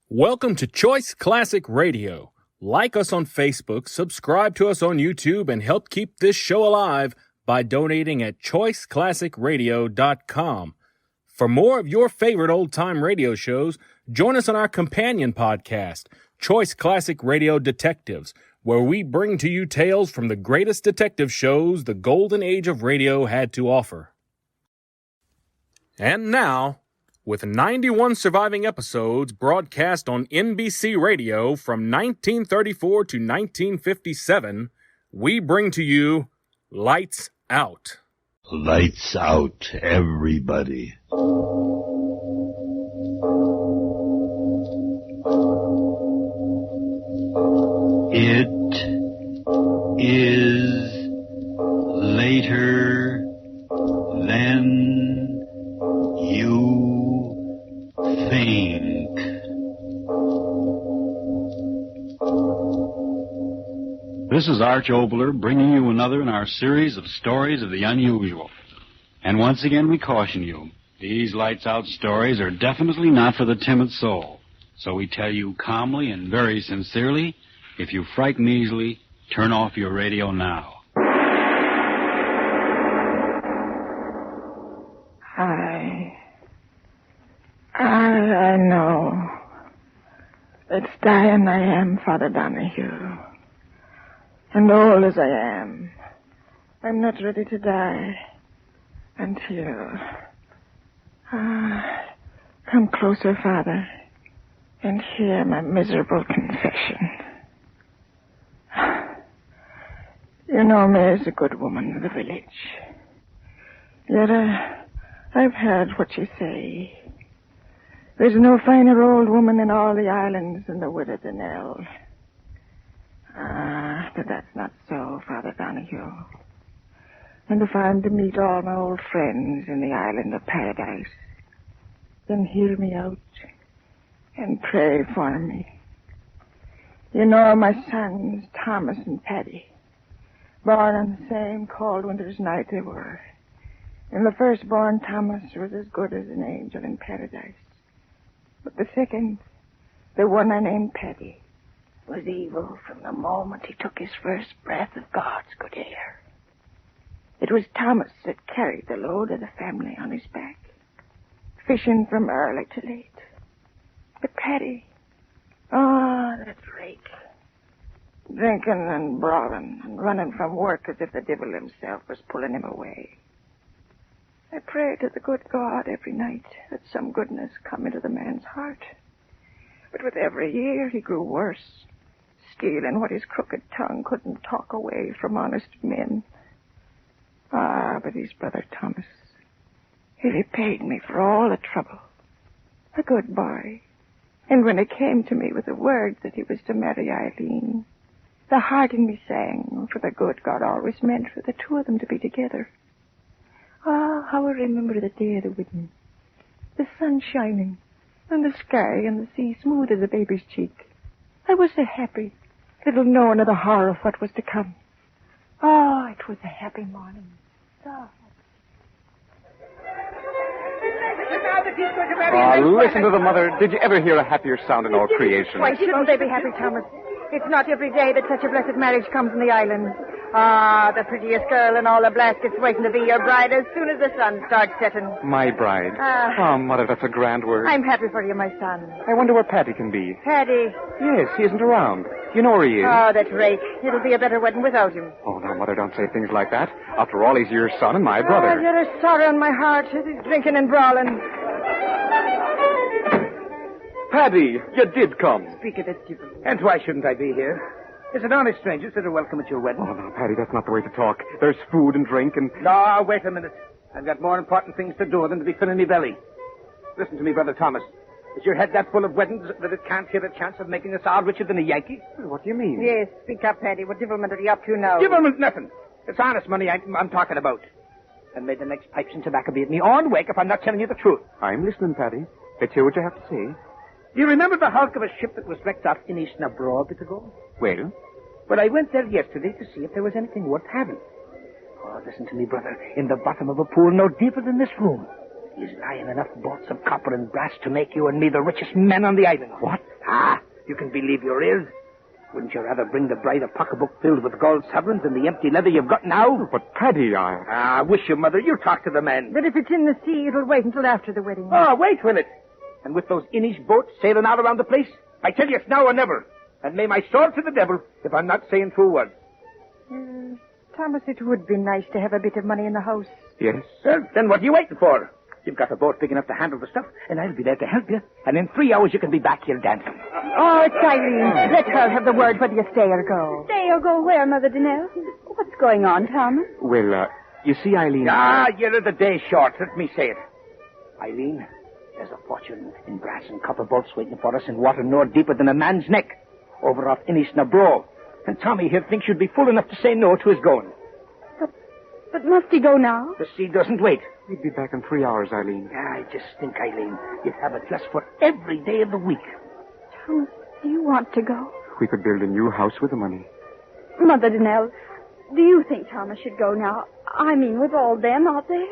Welcome to Choice Classic Radio. Like us on Facebook, subscribe to us on YouTube, and help keep this show alive by donating at choiceclassicradio.com. For more of your favorite old-time radio shows, join us on our companion podcast, Choice Classic Radio Detectives, where we bring to you tales from the greatest detective shows the golden age of radio had to offer. And now, with 91 surviving episodes broadcast on NBC Radio from 1934 to 1957, we bring to you Lights Out. Lights out, everybody. It is later than you think. This is Arch Obler bringing you another in our series of stories of the unusual. And once again we caution you, these lights-out stories are definitely not for the timid soul. So we tell you calmly and very sincerely, if you frighten easily, turn off your radio now. I know. It's dying I am, Father Donahue. And old as I am, I'm not ready to die until... come closer, Father, and hear my miserable confession. You know me as a good woman of the village. Yet I've heard what you say. There's no finer old woman in all the islands than the widow Danelle. But that's not so, Father Donahue. And if I'm to meet all my old friends in the island of paradise, then hear me out and pray for me. You know my sons, Thomas and Paddy, born on the same cold winter's night they were. And the firstborn, Thomas, was as good as an angel in paradise. But the second, the one I named Paddy, was evil from the moment he took his first breath of God's good air. It was Thomas that carried the load of the family on his back, fishing from early to late. But Paddy, that rake, drinking and brawling and running from work as if the devil himself was pulling him away. I pray to the good God every night that some goodness come into the man's heart. But with every year he grew worse, stealing what his crooked tongue couldn't talk away from honest men. But his brother Thomas, he repaid me for all the trouble. A good boy. And when it came to me with the word that he was to marry Eileen, the heart in me sang, for the good God always meant for the two of them to be together. How I remember the day of the wedding. The sun shining, and the sky and the sea smooth as a baby's cheek. I was so happy, little knowing of the horror of what was to come. It was a happy morning. Listen to the mother. Did you ever hear a happier sound in all creation? Why shouldn't they be happy, Thomas? It's not every day that such a blessed marriage comes in the island. The prettiest girl in all the Blaskets waiting to be your bride as soon as the sun starts setting. My bride? Mother, that's a grand word. I'm happy for you, my son. I wonder where Paddy can be. Paddy? Yes, he isn't around. You know where he is. That rake. It'll be a better wedding without him. Oh, now, Mother, don't say things like that. After all, he's your son and my brother. There's a sorrow in my heart as he's drinking and brawling. Paddy, you did come. Speak of it, Stephen. And why shouldn't I be here? There's an honest stranger that are welcome at your wedding. Oh, no, Paddy, that's not the way to talk. There's food and drink and... No, wait a minute. I've got more important things to do than to be filling me belly. Listen to me, Brother Thomas. Is your head that full of weddings that it can't hear a chance of making us all richer than a Yankee? What do you mean? Yes, speak up, Paddy. What devilment are you up to now? Devilment nothing. It's honest money I'm talking about. And may the next pipes and tobacco be at me on wake if I'm not telling you the truth. I'm listening, Paddy. Let's hear what you have to say. Do you remember the hulk of a ship that was wrecked off in East Nabro a bit ago? Well? Well, I went there yesterday to see if there was anything worth having. Oh, listen to me, brother. In the bottom of a pool no deeper than this room is lying enough bolts of copper and brass to make you and me the richest men on the island. What? Ah, you can believe your ears. Wouldn't you rather bring the bride a pocketbook filled with gold sovereigns than the empty leather you've got now? But, Paddy, Ah, wish your mother. You talk to the men. But if it's in the sea, it'll wait until after the wedding. Oh, wait, will it? And with those Inish boats sailing all around the place, I tell you it's now or never. And may my sword to the devil if I'm not saying true words. Thomas, it would be nice to have a bit of money in the house. Yes? Well, then what are you waiting for? You've got a boat big enough to handle the stuff, and I'll be there to help you. And in 3 hours, you can be back here dancing. Oh, it's Eileen. Let her have the word whether you stay or go. Stay or go where, Mother Danelle? What's going on, Thomas? Well, you see, Eileen... Ah, you're the day short. Let me say it. Eileen, there's a fortune in brass and copper bolts waiting for us in water no deeper than a man's neck, over off Innisnabro. And Tommy here thinks you'd be fool enough to say no to his going. But must he go now? The sea doesn't wait. We'd be back in 3 hours, Eileen. I just think, Eileen, you'd have it just for every day of the week. Thomas, do you want to go? We could build a new house with the money. Mother Danelle, do you think Thomas should go now? I mean, with all them out there?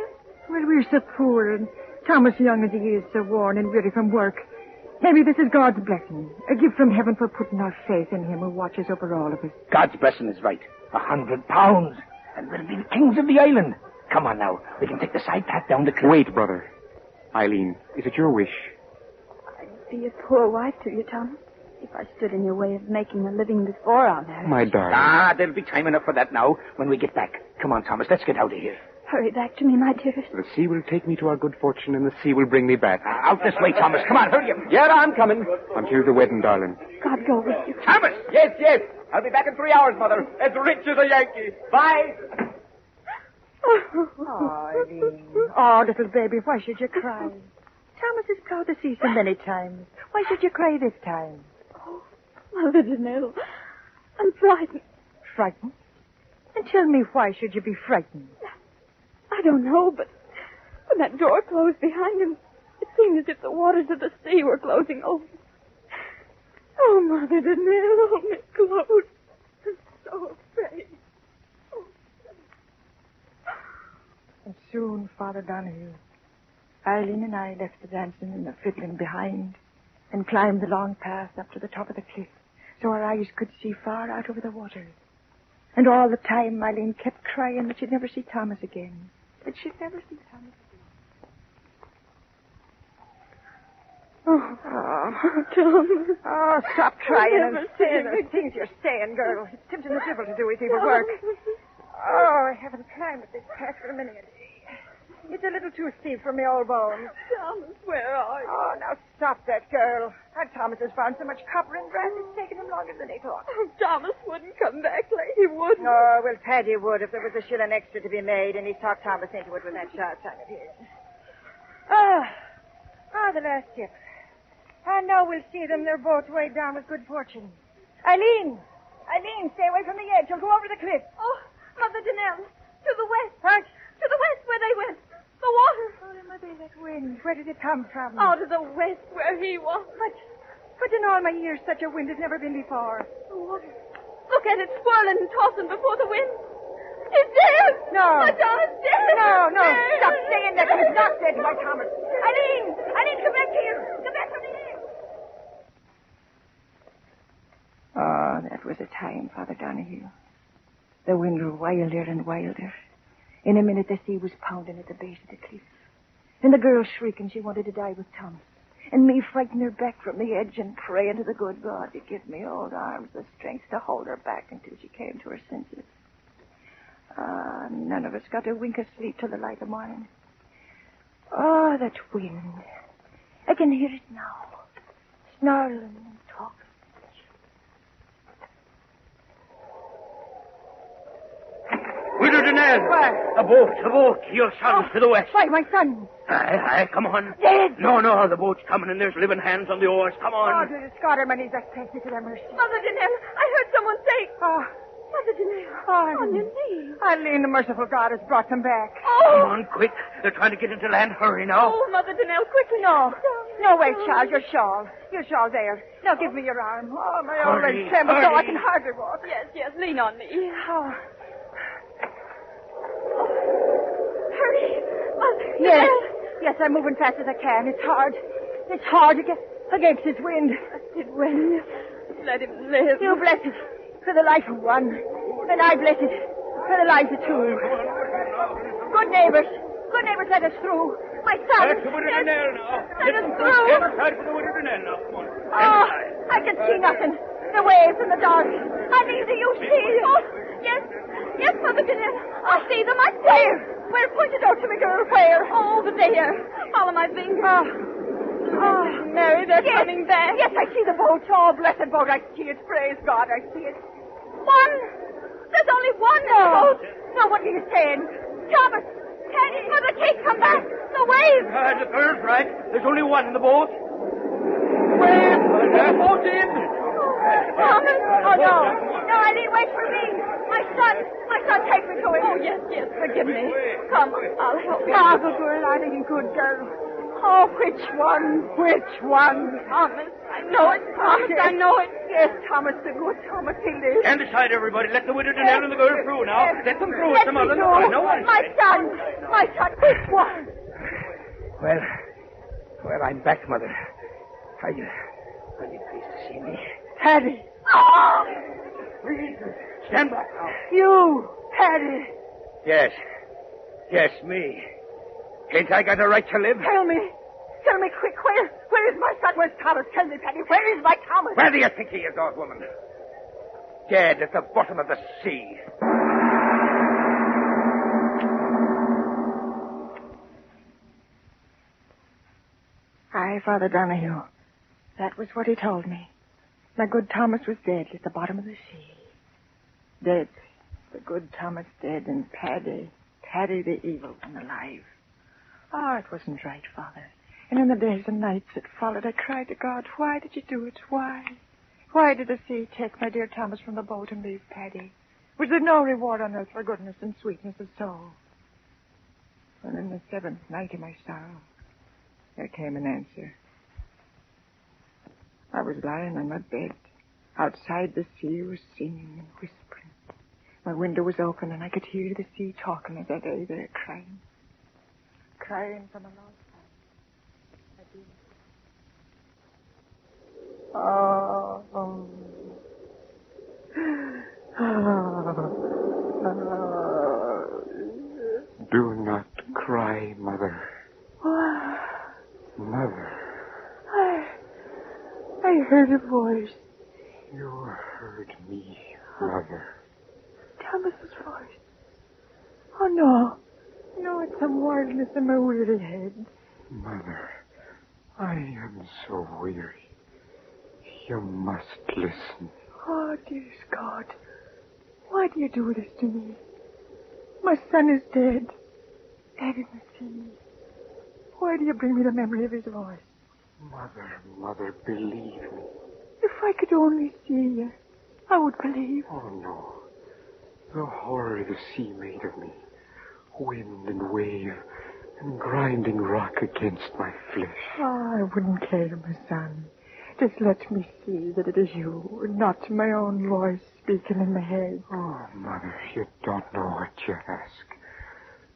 Well, we're so poor, and Thomas, young as he is, so worn and weary from work. Maybe this is God's blessing, a gift from heaven for putting our faith in him who watches over all of us. God's blessing is right. £100. And we'll be the kings of the island. Come on now. We can take the side path down the cliff. Wait, brother. Eileen, is it your wish? I'd be a poor wife to you, Thomas, if I stood in your way of making a living before our marriage. My darling. Ah, there'll be time enough for that now when we get back. Come on, Thomas. Let's get out of here. Hurry back to me, my dearest. The sea will take me to our good fortune, and the sea will bring me back. Out this way, Thomas. Come on, hurry up. Yeah, I'm coming. Until the wedding, darling. God go with you. Thomas! Yes. I'll be back in 3 hours, Mother. As rich as a Yankee. Bye. Oh, Eileen. Oh, little baby, why should you cry? Thomas is proud to see you so many times. Why should you cry this time? Oh, Mother Danelle, I'm frightened. Frightened? And tell me, why should you be frightened? I don't know, but when that door closed behind him, it seemed as if the waters of the sea were closing over. Oh, Mother Danelle, oh, Miss Claude. I'm so afraid. And soon, Father Donahue, Eileen and I left the dancing and the fiddling behind and climbed the long path up to the top of the cliff so our eyes could see far out over the water. And all the time, Eileen kept crying that she'd never see Thomas again. That she'd never see Thomas again. Oh, Thomas. Oh, stop crying and saying the things you're saying, girl. It's tempting the devil to do his evil work. Oh, I haven't climbed up this path for a minute. It's a little too steep for me old bones. Thomas, where are you? Oh, now stop that, girl. Our Thomas has found so much copper and brass, it's taken him longer than he thought. Oh, Thomas wouldn't come back like he wouldn't. Oh, well, Paddy would if there was a shilling extra to be made, and he talked Thomas into it with that sharp tongue of his. The last ship. I know we'll see them. They're both weighed down with good fortune. Eileen, stay away from the edge. You'll go over the cliff. Oh, Mother Danelle, to the west. What? To the west where they went. The water. Oh, Mother, that wind. Where did it come from? Oh, to the west where he was. But in all my years, such a wind has never been before. The water. Look at it swirling and tossing before the wind. He's dead. No. My Thomas dead. No. Dead. Stop saying that. He's not dead, my Thomas. Eileen, come back here. Come back from here. Oh, that was a time, Father Donahue. The wind grew wilder and wilder. In a minute, the sea was pounding at the base of the cliff. And the girl shrieking she wanted to die with Thomas. And me fighting her back from the edge and praying to the good God to give me old arms the strength to hold her back until she came to her senses. None of us got a wink of sleep till the light of morning. Oh, that wind. I can hear it now. Snarling and talking. Widow Danelle! What? A boat. Your son's to the west. Why, my son? Aye, come on. Dead? No, the boat's coming and there's living hands on the oars. Come Oh, on. to the Scotterman, he's that thank you to their mercy. Mother Danelle, I heard someone say. Oh, Mother Danelle, on your knees. Eileen, the merciful God has brought them back. Come Oh, on, quick. They're trying to get into land. Hurry now. oh, Mother Danelle, quickly. No, wait, child, your shawl. Your shawl there. Now give me your arm. Oh, my old Hurry, leg trembles so I hurry. can hardly walk. Yes, lean on me. Oh, Hurry, Mother yes. Danelle. Yes, I'm moving fast as I can. It's hard. It's hard to get... against his wind. It will. Let him live. You bless it for the life of one, and I bless it for the lives of two. Good neighbors, let us through. My son. Let us through. Oh, I can see nothing. The waves in the dark. And neither you see. Oh, yes, Mother Danelle. I see them. Where? Point it out to me, girl. Where? Oh, over there. Follow my finger. Oh, Mary, they're coming back. Yes, I see the boat. Oh, blessed boat. I see it. Praise God, I see it. One. There's only one in the boat. No, what are you saying? Thomas. Teddy. Mother, Kate, come back. The waves. The bird's right. There's only one in the boat. Wait! Let the boat in! Thomas. Oh, no. No, Eileen, wait for me. My son, take me to him. Oh, yes, forgive me. Come, I'll help you. Ah, good girl, Eileen, good girl. Oh, which one? Thomas, I know it. Thomas, I know it. Yes, Thomas, the good Thomas, he lives. Stand aside, everybody. Let the widow Danelle and the girl through now. Let them through. Let Some me other. through. No one. My son, which one? Well, I'm back, Mother. Are you pleased to see me? Paddy. Oh, Please, stand back now. you, Paddy. Yes, me. Ain't I got a right to live? Tell me quick, where is my son? Where's Thomas? Tell me, Paddy, where is my Thomas? Where do you think he is, old woman? Dead at the bottom of the sea. Aye, Father Donahue. That was what he told me. My good Thomas was dead at the bottom of the sea. Dead. The good Thomas dead, and Paddy the evil one, alive. Oh, it wasn't right, Father. And in the days and nights that followed, I cried to God, why did you do it? Why? Why did the sea take my dear Thomas from the boat and leave Paddy? Was there no reward on earth for goodness and sweetness of soul? And in the seventh night of my sorrow, there came an answer. I was lying on my bed. Outside, the sea was singing and whispering. My window was open, and I could hear the sea talking as I lay there crying. Crying from a long time. I did. Do not cry, Mother. Mother. I heard a voice. You heard me, Mother. Thomas's voice. Oh, no. No, it's some wildness in my weary head. Mother, I am so weary. You must listen. Oh, dearest God. Why do you do this to me? My son is dead. Dead in the sea. Why do you bring me the memory of his voice? Mother, believe me. If I could only see you, I would believe. Oh, no. The horror the sea made of me. Wind and wave and grinding rock against my flesh. Oh, I wouldn't care, my son. Just let me see that it is you, not my own voice speaking in my head. Oh, Mother, you don't know what you ask.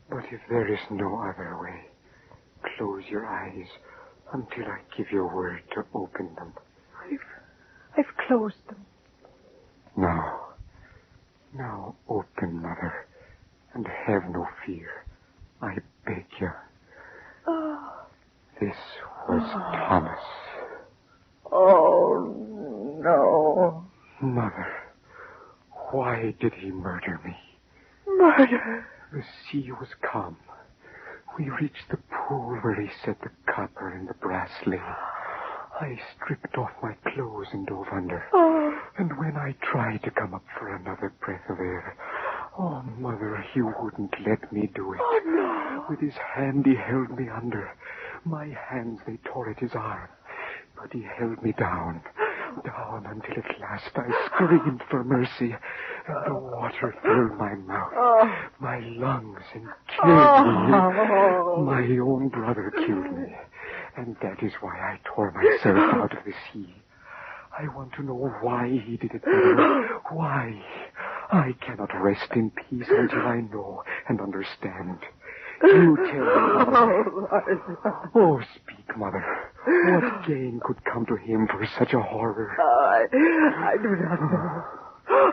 But if there is no other way, close your eyes until I give you a word to open them. I've closed them. Now open, Mother, and have no fear. I beg you. Oh. This was Thomas. Oh, no. Mother, why did he murder me? Murder? The sea was calm. We reached the pool where he set the copper and the brass lay. I stripped off my clothes and dove under. Oh. And when I tried to come up for another breath of air, oh, Mother, he wouldn't let me do it. Oh, no. With his hand, he held me under. My hands, they tore at his arm. But he held me down until at last I screamed for mercy. And the water filled my mouth, my lungs, and killed me. My own brother killed me. And that is why I tore myself out of the sea. I want to know why he did it, Mother. Why? I cannot rest in peace until I know and understand. You tell me, Mother. Oh, speak, Mother. What gain could come to him for such a horror? I do not know.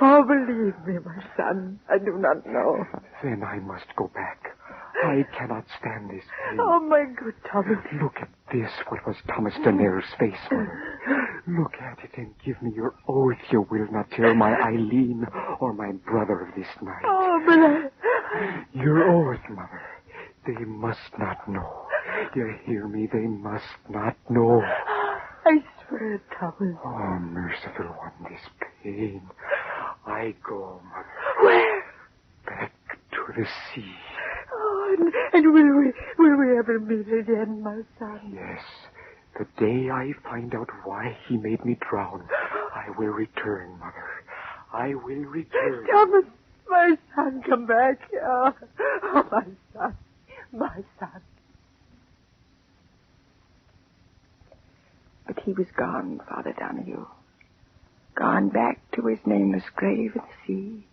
Oh, believe me, my son, I do not know. Then I must go back. I cannot stand this pain. Oh, my good Thomas. Look at this, what was Thomas Donnell's face, Mother. Look at it and give me your oath you will not tell my Eileen or my brother of this night. Oh, but Your oath, Mother. They must not know. You hear me? They must not know. I swear, Thomas. Oh, merciful one, this pain. I go, Mother. Where? Back to the sea. Oh, and will we ever meet again, my son? Yes. The day I find out why he made me drown, I will return, Mother. I will return. Thomas, my son, come back. Oh, my son. My son. But he was gone, Father Donahue. Gone back to his nameless grave in the sea.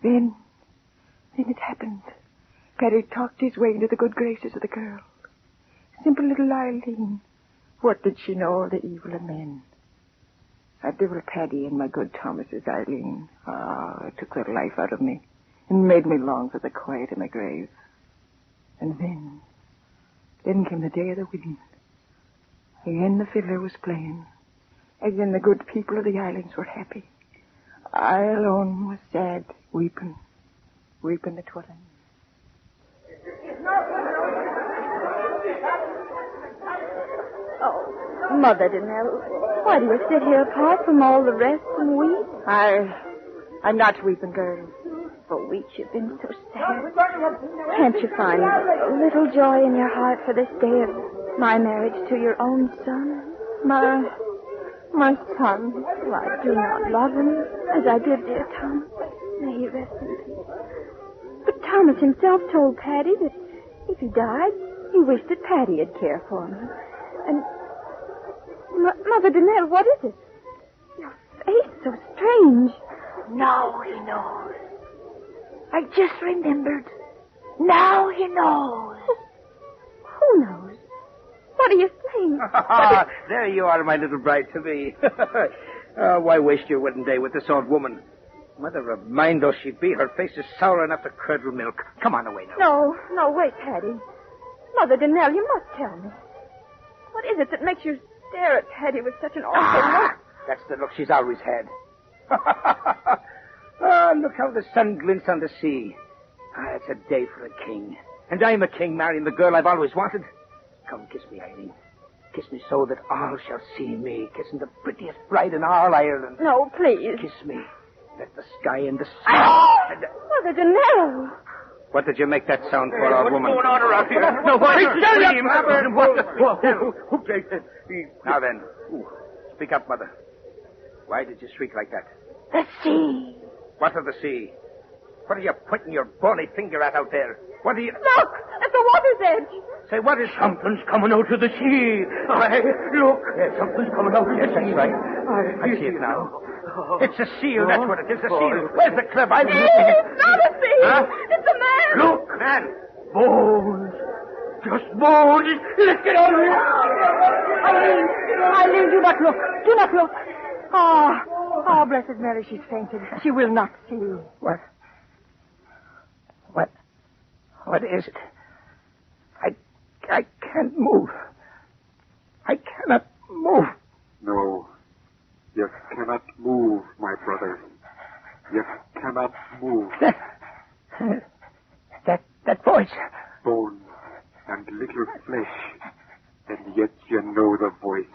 Then it happened. Paddy talked his way into the good graces of the girl. Simple little Eileen. What did she know of the evil of men? That devil Paddy and my good Thomas's Eileen. It took the life out of me and made me long for the quiet in the grave. And then came the day of the wedding. Again the fiddler was playing. Again the good people of the islands were happy. I alone was sad, weeping the twilight. Oh, Mother Donnell, why do you sit here apart from all the rest and weep? I'm not weeping, girl. For weeks you've been so sad. Can't you find a little joy in your heart for this day of my marriage to your own son? My son. Well, I do not love him as I did dear Thomas. May he rest in peace. But Thomas himself told Paddy that if he died, he wished that Paddy'd care for him. And... Mother Donnell, what is it? Your face so strange. Now he knows. I just remembered. Now he knows. Who knows? What are you saying? There you are, my little bride to be. Why waste your wedding day with this old woman? Mother of mine though she be, her face is sour enough to curdle milk. Come on away now. No, wait, Paddy. Mother Donnell, you must tell me. What is it that makes you stare at Paddy with such an awful look? That's the look she's always had. Look how the sun glints on the sea. It's a day for a king. And I'm a king marrying the girl I've always wanted. Come, kiss me, Eileen. Kiss me so that all shall see me kissing the prettiest bride in all Ireland. No, please. Kiss me. Let the sky and the sea... Mother Donnell! What did you make that sound for, old woman? What's going on around here? No, Now then, speak up, Mother. Why did you shriek like that? The sea. What of the sea? What are you pointing your bony finger at out there? What are you... Look! At the water's edge! Say, what is... Something's coming out of the sea. Look. Yes, something's coming out. Yes, that's right. I see it now. It's a seal, that's what it is, a seal. Where's the club? I'm looking at... It's not a sea! Huh? It's a man! Look, man. Bones. Just bones. Let's get out of here. Eileen, do not look. Do not look. Oh, blessed Mary, she's fainted. She will not see. What is it? I can't move. I cannot move. No, you cannot move, my brother. You cannot move. That voice. Bone and little flesh, and yet you know the voice.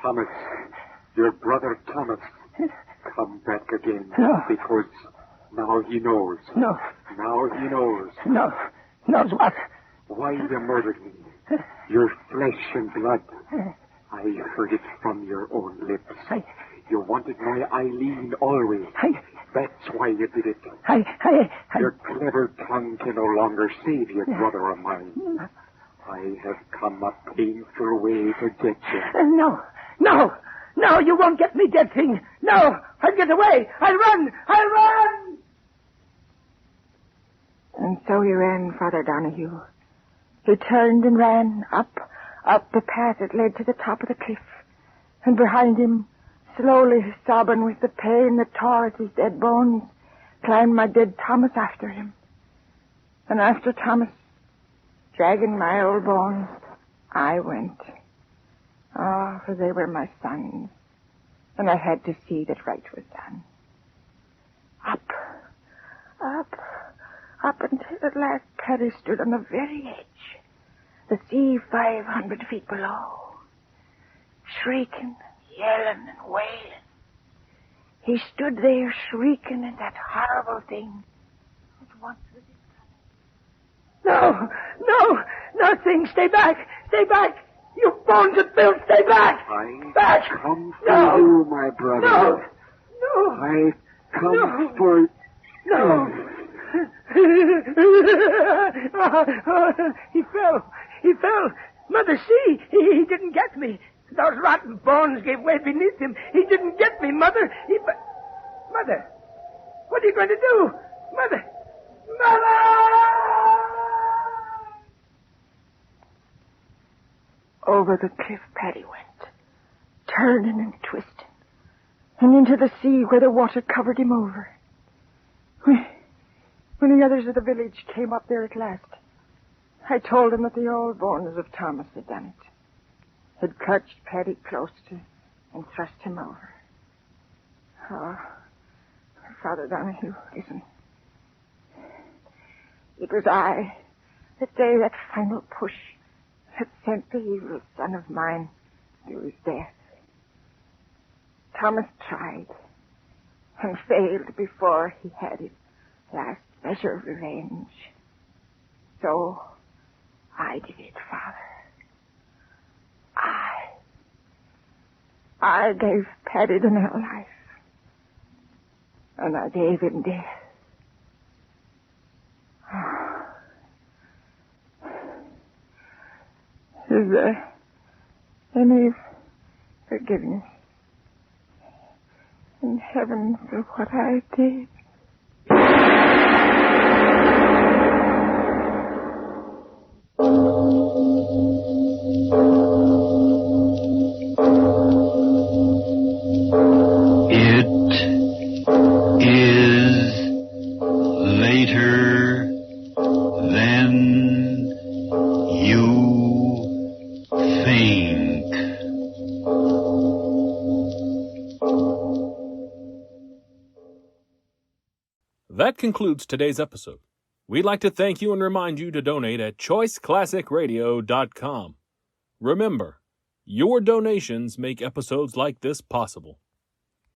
Thomas, your brother Thomas, come back again. No. Because now he knows. No. Now he knows. No. Knows what? Why you murdered me. Your flesh and blood. I heard it from your own lips. You wanted my Eileen always. That's why you did it. Your clever tongue can no longer save you, brother of mine. I have come a painful way to get you. No, you won't get me, dead thing. No, I'll get away. I'll run. And so he ran, Father Donahue. He turned and ran up the path that led to the top of the cliff. And behind him, slowly sobbing with the pain that tore at his dead bones, climbed my dead Thomas after him. And after Thomas, dragging my old bones, I went. Oh, for they were my sons, and I had to see that right was done. Up until at last Paddy stood on the very edge, the sea 500 feet below, shrieking, yelling, and wailing. He stood there shrieking at that horrible thing that once was his son. No, thing, stay back! You bones of filth, stay back! I come for you, my brother. No! I come for you. No! He fell. Mother, see, he didn't get me. Those rotten bones gave way beneath him. He didn't get me, Mother. Mother, what are you going to do? Mother! Over the cliff Paddy went, turning and twisting, and into the sea where the water covered him over. When the others of the village came up there at last, I told them that the old bones of Thomas had done it, had clutched Paddy close to and thrust him over. Oh, Father Donahue, listen. It was I that gave that final push that sent the evil son of mine to his death. Thomas tried and failed before he had his last measure of revenge. So I did it, Father. I gave Paddy the now life, and I gave him death. Is there any forgiveness in heaven for what I did? It is later than you think. That concludes today's episode. We'd like to thank you and remind you to donate at choiceclassicradio.com. Remember, your donations make episodes like this possible.